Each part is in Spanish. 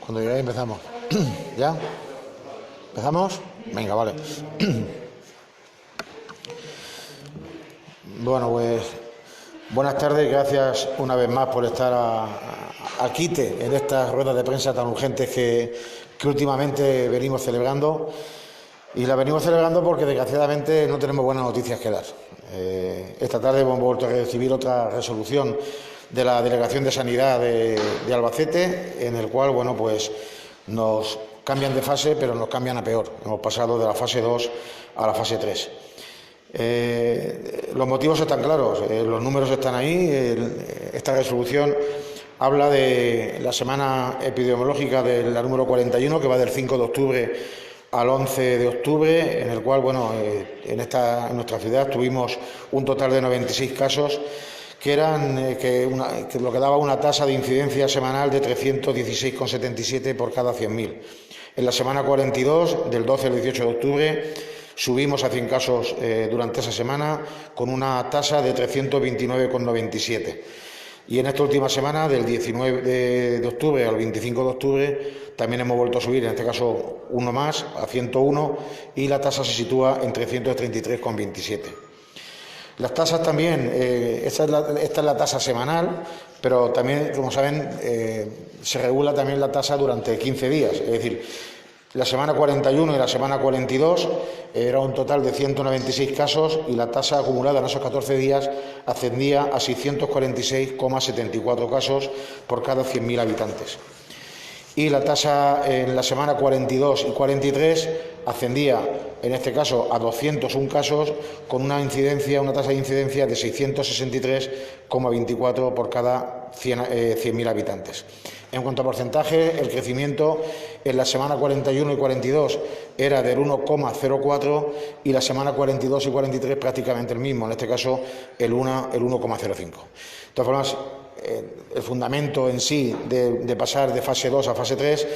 Cuando llegáis empezamos. ¿Ya? ¿Empezamos? Venga, vale. Bueno, pues buenas tardes, gracias una vez más por estar al quite en estas ruedas de prensa tan urgentes que últimamente venimos celebrando. Y la venimos celebrando porque desgraciadamente no tenemos buenas noticias que dar. Esta tarde hemos vuelto a recibir otra resolución de la Delegación de Sanidad de Albacete, en el cual, bueno, pues nos cambian de fase, pero nos cambian a peor. Hemos pasado de la fase 2 a la fase 3. Los motivos están claros, los números están ahí. Esta resolución habla de la semana epidemiológica de la número 41, que va del 5 de octubre al 11 de octubre, en el cual, bueno, en nuestra ciudad tuvimos un total de 96 casos, que lo que daba una tasa de incidencia semanal de 316,77 por cada 100.000. En la semana 42, del 12 al 18 de octubre, subimos a 100 casos durante esa semana, con una tasa de 329,97. Y en esta última semana, del 19 de octubre al 25 de octubre, también hemos vuelto a subir, en este caso uno más, a 101, y la tasa se sitúa en 333,27. Las tasas también, esta es la tasa semanal, pero también, como saben, se regula también la tasa durante 15 días, es decir, la semana 41 y la semana 42 era un total de 196 casos y la tasa acumulada en esos 14 días ascendía a 646,74 casos por cada 100.000 habitantes. Y la tasa en la semana 42 y 43 ascendía, en este caso, a 201 casos, con una tasa de incidencia de 663,24 por cada 100.000 habitantes. En cuanto a porcentaje, el crecimiento en la semana 41 y 42 era del 1,04 y la semana 42 y 43 prácticamente el mismo, en este caso el 1,05. De todas formas, el fundamento en sí de pasar de fase 2 a fase 3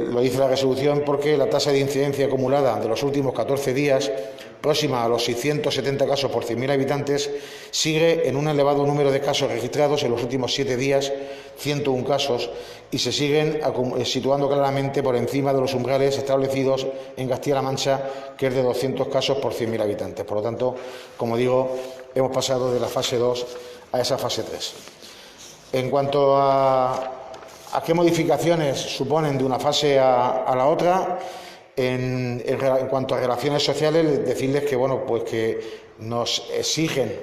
lo dice la resolución, porque la tasa de incidencia acumulada de los últimos 14 días, próxima a los 670 casos por 100.000 habitantes, sigue en un elevado número de casos registrados en los últimos 7 días, 101 casos, y se siguen situando claramente por encima de los umbrales establecidos en Castilla-La Mancha, que es de 200 casos por 100.000 habitantes. Por lo tanto, como digo, hemos pasado de la fase 2 a esa fase 3. En cuanto a qué modificaciones suponen de una fase a la otra, en cuanto a relaciones sociales, decirles que, bueno, pues que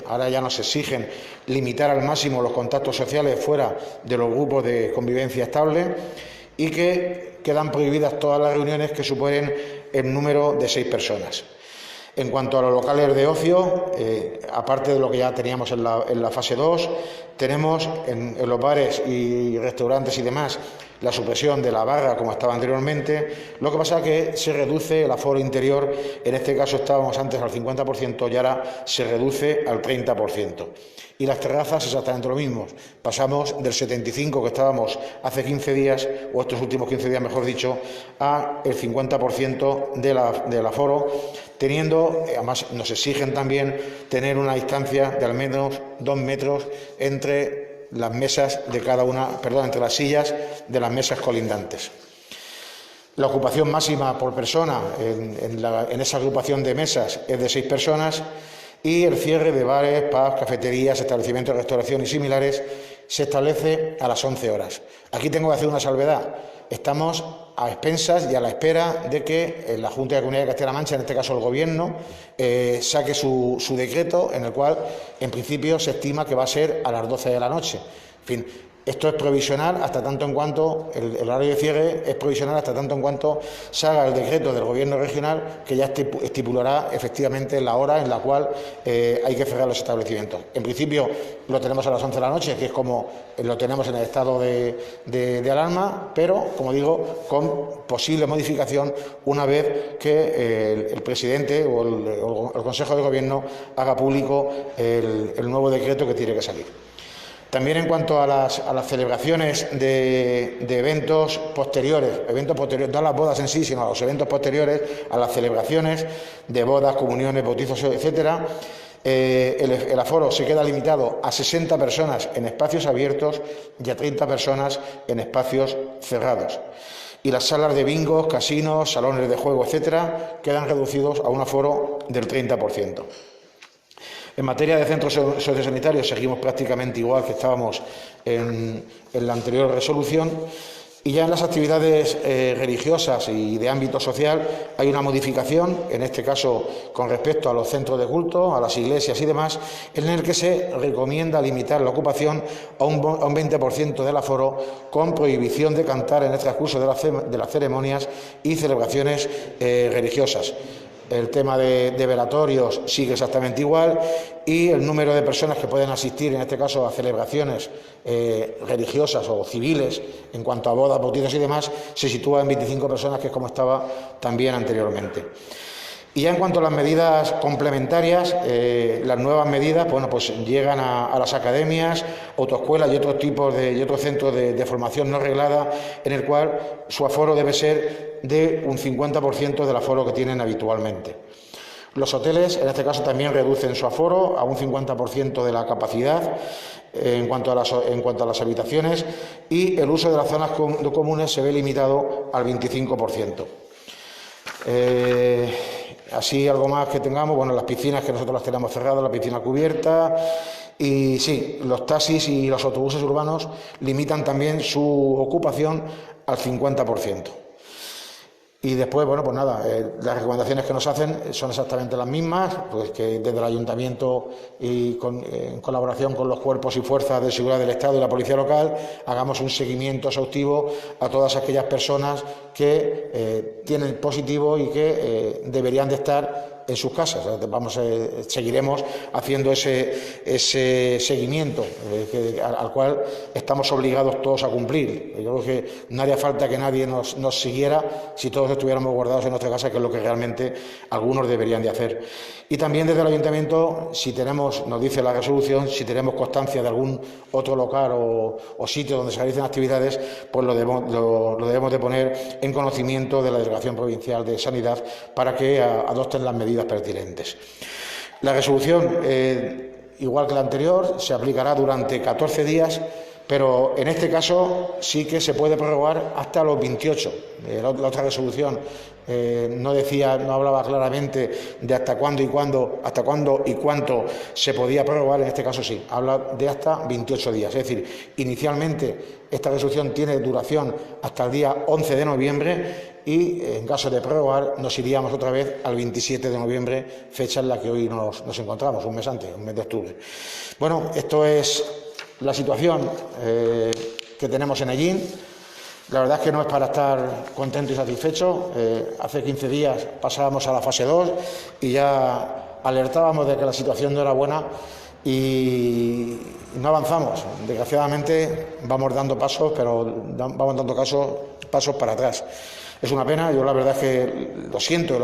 ahora ya nos exigen limitar al máximo los contactos sociales fuera de los grupos de convivencia estable, y que quedan prohibidas todas las reuniones que superen el número de 6 personas. En cuanto a los locales de ocio, aparte de lo que ya teníamos en la fase 2, tenemos en los bares y restaurantes y demás la supresión de la barra como estaba anteriormente. Lo que pasa es que se reduce el aforo interior, en este caso estábamos antes al 50% y ahora se reduce al 30%. Y las terrazas exactamente lo mismo, pasamos del 75% que estábamos hace 15 días, o estos últimos 15 días mejor dicho, a el 50% del aforo, teniendo, además nos exigen también tener una distancia de al menos 2 metros entre las mesas de entre las sillas de las mesas colindantes. La ocupación máxima por persona en esa agrupación de mesas es de 6 personas, y el cierre de bares, pubs, cafeterías, establecimientos de restauración y similares se establece a las 11 horas. Aquí tengo que hacer una salvedad. Estamos a expensas y a la espera de que la Junta de Comunidad de Castilla-La Mancha, en este caso el Gobierno, saque su decreto, en el cual, en principio, se estima que va a ser a las 12 de la noche. En fin, esto es provisional hasta tanto en cuanto, el horario de cierre es provisional hasta tanto en cuanto salga el decreto del Gobierno regional, que ya estipulará efectivamente la hora en la cual hay que cerrar los establecimientos. En principio lo tenemos a las 11 de la noche, que es como lo tenemos en el estado de alarma, pero, como digo, con posible modificación una vez que el presidente o el Consejo de Gobierno haga público el nuevo decreto que tiene que salir. También en cuanto a las celebraciones de eventos posteriores, no a las bodas en sí, sino a los eventos posteriores, a las celebraciones de bodas, comuniones, bautizos, etcétera, el aforo se queda limitado a 60 personas en espacios abiertos y a 30 personas en espacios cerrados. Y las salas de bingos, casinos, salones de juego, etcétera, quedan reducidos a un aforo del 30%. En materia de centros sociosanitarios seguimos prácticamente igual que estábamos en la anterior resolución. Y ya en las actividades religiosas y de ámbito social hay una modificación, en este caso con respecto a los centros de culto, a las iglesias y demás, en el que se recomienda limitar la ocupación a un 20% del aforo, con prohibición de cantar en el transcurso de las ceremonias y celebraciones religiosas. El tema de velatorios sigue exactamente igual y el número de personas que pueden asistir, en este caso a celebraciones religiosas o civiles, en cuanto a bodas, bautizos y demás, se sitúa en 25 personas, que es como estaba también anteriormente. Y ya en cuanto a las medidas complementarias, las nuevas medidas, bueno, pues llegan a las academias, autoescuelas y otros tipos y otros centros de formación no reglada, en el cual su aforo debe ser de un 50% del aforo que tienen habitualmente. Los hoteles, en este caso, también reducen su aforo a un 50% de la capacidad en cuanto a las habitaciones, y el uso de las zonas comunes se ve limitado al 25%. Así, algo más que tengamos, bueno, las piscinas, que nosotros las tenemos cerradas, la piscina cubierta, y sí, los taxis y los autobuses urbanos limitan también su ocupación al 50%. Y después, bueno, pues nada, las recomendaciones que nos hacen son exactamente las mismas, pues que desde el Ayuntamiento y en colaboración con los cuerpos y fuerzas de seguridad del Estado y la Policía Local hagamos un seguimiento exhaustivo a todas aquellas personas que tienen positivo y que deberían de estar en sus casas. Seguiremos haciendo ese seguimiento al cual estamos obligados todos a cumplir. Yo creo que no haría falta que nadie nos siguiera si todos estuviéramos guardados en nuestra casa, que es lo que realmente algunos deberían de hacer. Y también desde el Ayuntamiento, si tenemos, nos dice la resolución, si tenemos constancia de algún otro local o sitio donde se realicen actividades, pues lo debemos de poner en conocimiento de la Delegación Provincial de Sanidad para que adopten las medidas pertinentes. La resolución, igual que la anterior, se aplicará durante 14 días, pero en este caso sí que se puede prorrogar hasta los 28. La otra resolución no hablaba claramente de hasta cuándo y cuánto se podía prorrogar. En este caso sí, habla de hasta 28 días. Es decir, inicialmente esta resolución tiene duración hasta el día 11 de noviembre y en caso de prorrogar nos iríamos otra vez al 27 de noviembre, fecha en la que hoy nos encontramos, un mes antes, un mes de octubre. Bueno, esto es la situación que tenemos en Hellín. La verdad es que no es para estar contento y satisfecho. Hace 15 días pasábamos a la fase 2 y ya alertábamos de que la situación no era buena y no avanzamos. Desgraciadamente vamos dando pasos, pero vamos dando pasos para atrás. Es una pena. Yo la verdad es que lo siento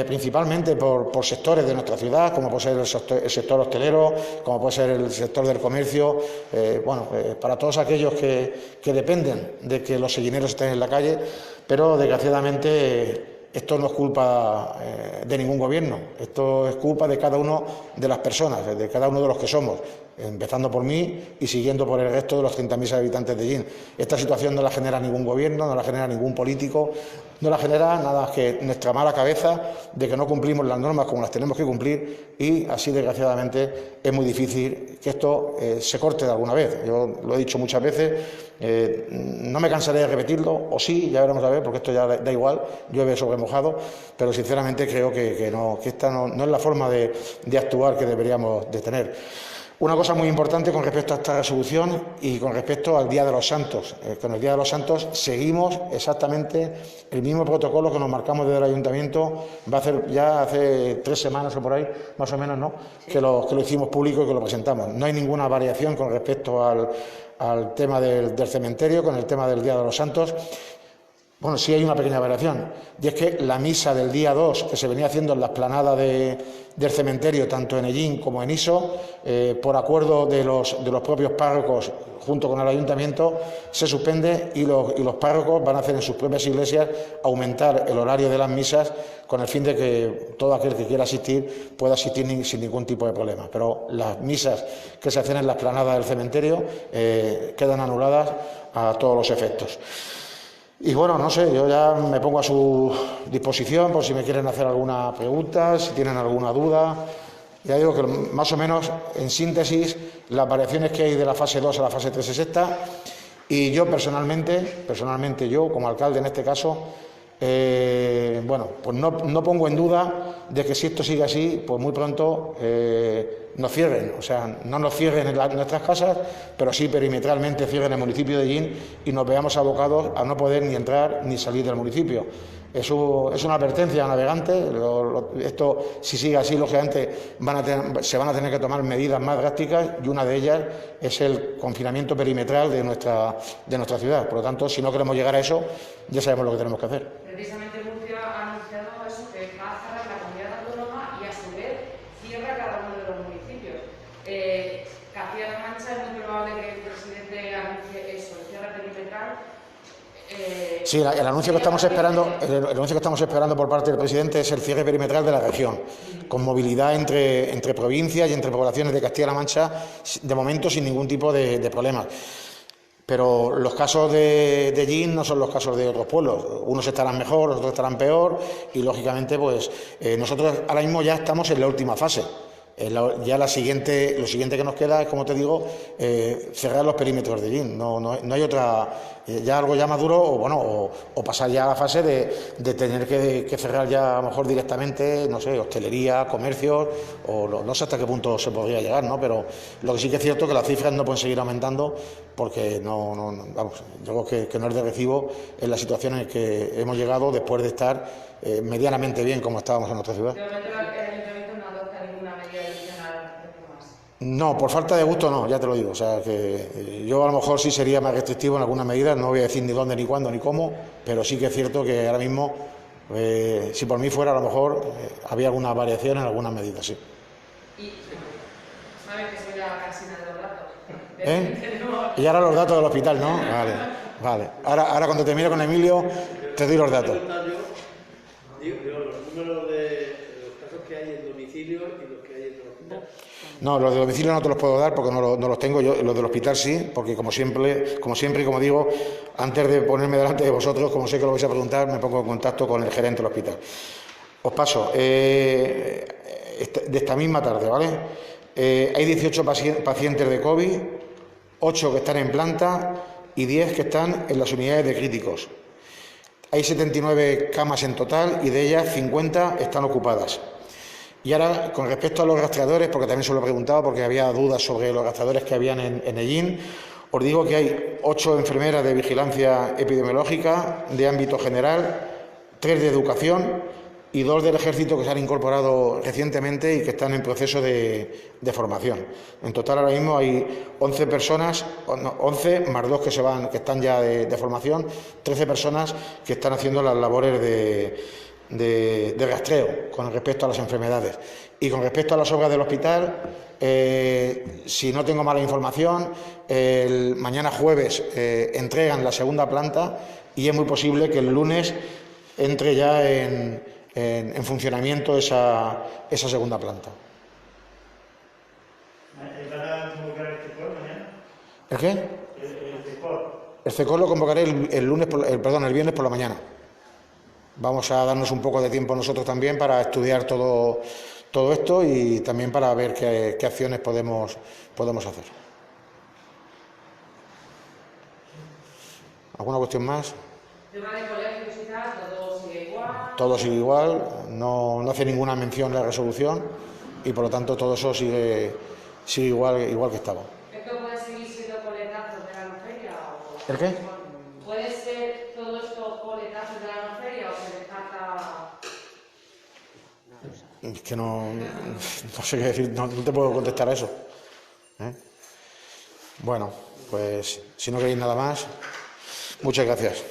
principalmente por sectores de nuestra ciudad, como puede ser el sector hostelero, como puede ser el sector del comercio, para todos aquellos que dependen de que los sellineros estén en la calle, pero desgraciadamente esto no es culpa de ningún gobierno, esto es culpa de cada uno de las personas, de cada uno de los que somos, empezando por mí y siguiendo por el resto de los 30.000 habitantes de Hellín. Esta situación no la genera ningún gobierno, no la genera ningún político, no la genera nada que nuestra mala cabeza de que no cumplimos las normas como las tenemos que cumplir, y así desgraciadamente es muy difícil que esto se corte de alguna vez. Yo lo he dicho muchas veces, no me cansaré de repetirlo, o sí, ya veremos a ver, porque esto ya da igual, llueve sobre mojado, pero sinceramente creo que esta no es la forma de actuar que deberíamos de tener. Una cosa muy importante con respecto a esta resolución y con respecto al Día de los Santos. Con el Día de los Santos seguimos exactamente el mismo protocolo que nos marcamos desde el Ayuntamiento. Va a ser ya hace 3 semanas o por ahí, más o menos, ¿no? Sí. Que lo hicimos público y que lo presentamos. No hay ninguna variación con respecto al tema del cementerio, con el tema del Día de los Santos. Bueno, sí hay una pequeña variación, y es que la misa del día 2, que se venía haciendo en la explanada del cementerio, tanto en Ellín como en Iso, por acuerdo de los propios párrocos junto con el ayuntamiento, se suspende y los párrocos van a hacer en sus propias iglesias aumentar el horario de las misas con el fin de que todo aquel que quiera asistir pueda asistir sin ningún tipo de problema. Pero las misas que se hacen en la explanada del cementerio quedan anuladas a todos los efectos. Y bueno, no sé, yo ya me pongo a su disposición por si me quieren hacer alguna pregunta, si tienen alguna duda. Ya digo que más o menos, en síntesis, las variaciones que hay de la fase 2 a la fase 3 es esta. Y yo personalmente yo, como alcalde en este caso, bueno, pues no pongo en duda de que si esto sigue así, pues muy pronto nos cierren, o sea, no nos cierren en nuestras casas, pero sí perimetralmente cierren el municipio de Ellín y nos veamos abocados a no poder ni entrar ni salir del municipio. Eso es una advertencia a navegantes. Esto, si sigue así, lógicamente se van a tener que tomar medidas más drásticas y una de ellas es el confinamiento perimetral de nuestra ciudad. Por lo tanto, si no queremos llegar a eso, ya sabemos lo que tenemos que hacer. Precisamente Murcia ha anunciado eso, que va a cerrar la comunidad autónoma y a su vez cierra cada uno de los municipios. Castilla-La Mancha es muy probable que el presidente anuncie eso, el cierre perimetral. Sí, el anuncio que estamos esperando por parte del presidente es el cierre perimetral de la región, con movilidad entre provincias y entre poblaciones de Castilla-La Mancha, de momento sin ningún tipo de problemas. Pero los casos de Ellín no son los casos de otros pueblos. Unos estarán mejor, otros estarán peor, y lógicamente, pues nosotros ahora mismo ya estamos en la última fase. Ya lo siguiente que nos queda es, como te digo, cerrar los perímetros de Ellín. No hay otra, ya algo ya maduro, o pasar ya a la fase de tener que cerrar ya a lo mejor directamente, no sé, hostelería, comercios, o no sé hasta qué punto se podría llegar, ¿no? Pero lo que sí que es cierto es que las cifras no pueden seguir aumentando porque vamos, yo creo que no es de recibo en la situación en que hemos llegado después de estar medianamente bien como estábamos en nuestra ciudad. No, por falta de gusto no, ya te lo digo. O sea, que yo a lo mejor sí sería más restrictivo en algunas medidas, no voy a decir ni dónde, ni cuándo, ni cómo, pero sí que es cierto que ahora mismo, si por mí fuera, a lo mejor había alguna variación en algunas medidas, sí. Y sabes que soy la casina de los datos. Y ahora los datos del hospital, ¿no? Vale. Ahora cuando termine con Emilio, te doy los datos. Digo, los números de los casos que hay en domicilio y los que hay en el hospital. No, los de domicilio no te los puedo dar porque no los tengo yo, los del hospital sí, porque como siempre y como digo, antes de ponerme delante de vosotros, como sé que lo vais a preguntar, me pongo en contacto con el gerente del hospital. Os paso, de esta misma tarde, ¿vale? Hay 18 pacientes de COVID, 8 que están en planta y 10 que están en las unidades de críticos. Hay 79 camas en total y de ellas 50 están ocupadas. Y ahora, con respecto a los rastreadores, porque también se lo he preguntado, porque había dudas sobre los rastreadores que habían en Ellín, os digo que hay 8 enfermeras de vigilancia epidemiológica de ámbito general, 3 de educación y 2 del ejército que se han incorporado recientemente y que están en proceso de formación. En total ahora mismo hay 11 personas, 11 más 2 que están ya de formación, 13 personas que están haciendo las labores de rastreo con respecto a las enfermedades. Y con respecto a las obras del hospital, si no tengo mala información, mañana jueves entregan la segunda planta y es muy posible que el lunes entre ya en funcionamiento esa segunda planta. ¿Van a convocar el CECOR mañana? ¿El qué? El CECOR. El CECOR lo convocaré el viernes por la mañana. Vamos a darnos un poco de tiempo nosotros también para estudiar todo esto y también para ver qué acciones podemos hacer. ¿Alguna cuestión más? Tema de colegios y tal, todo sigue igual. Todo sigue igual, no hace ninguna mención la resolución y por lo tanto todo eso sigue igual que estaba. ¿Esto puede seguir siendo coletazos de la feria? ¿El qué? ¿Puede ser todo esto coletazos de la feria o se descarta? Es que no sé qué decir, no te puedo contestar a eso. Bueno, pues si no queréis nada más, muchas gracias.